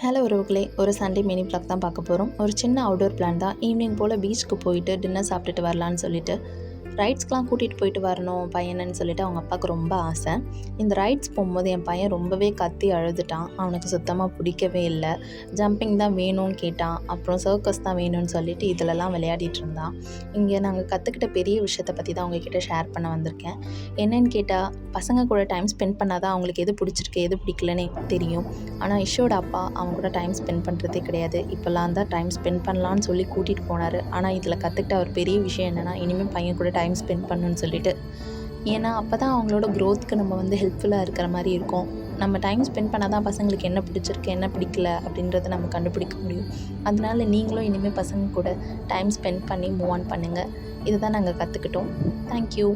Hello உறவுகளே, ஒரு Sunday mini vlog தான் பார்க்க போகிறோம். ஒரு சின்ன அவுட்டோர் பிளான் தான். ஈவினிங் போல் பீச்சுக்கு போயிட்டு டின்னர் சாப்பிட்டுட்டு வரலான்னு சொல்லிட்டு ரைட்ஸ்க்கெலாம் கூட்டிகிட்டு போயிட்டு வரணும் பையனன்னு சொல்லிட்டு அவங்க அப்பாவுக்கு ரொம்ப ஆசை. இந்த ரைட்ஸ் போகும்போது என் பையன் ரொம்பவே கத்தி அழுதுட்டான். அவனுக்கு சுத்தமாக பிடிக்கவே இல்லை. ஜம்பிங் தான் வேணும்னு கேட்டான். அப்புறம் சர்க்கஸ் தான் வேணும்னு சொல்லிட்டு இதிலலாம் விளையாடிட்டு இருந்தான். இங்கே நாங்கள் கற்றுக்கிட்ட பெரிய விஷயத்தை பற்றி தான் உங்ககிட்ட ஷேர் பண்ண வந்திருக்கேன். என்னென்னு கேட்டால், பசங்க கூட டைம் ஸ்பெண்ட் பண்ணால் தான் அவங்களுக்கு எது பிடிச்சிருக்கு எது பிடிக்கலன்னு தெரியும். ஆனால் இஷோட அப்பா அவங்க கூட டைம் ஸ்பெண்ட் பண்ணுறதே கிடையாது. இப்போல்லாம் தான் டைம் ஸ்பெண்ட் பண்ணலான்னு சொல்லி கூட்டிகிட்டு போனார். ஆனால் இதில் கற்றுக்கிட்ட ஒரு பெரிய விஷயம் என்னென்னா, இனிமேல் பையன் கூட டைம் ஸ்பெண்ட் பண்ணணும்னு சொல்லிட்டு. ஏன்னா அப்போ தான் அவங்களோட க்ரோத்துக்கு நம்ம ஹெல்ப்ஃபுல்லாக இருக்கிற மாதிரி இருக்கும். நம்ம டைம் ஸ்பெண்ட் பண்ணால் தான் பசங்களுக்கு என்ன பிடிச்சிருக்கு என்ன பிடிக்கல அப்படின்றத நம்ம கண்டுபிடிக்க முடியும். அதனால நீங்களும் இனிமேல் பசங்க கூட டைம் ஸ்பெண்ட் பண்ணி மூவ் ஆன் பண்ணுங்கள். இதுதான் நாங்கள் கற்றுக்கிட்டோம். தேங்க்யூ.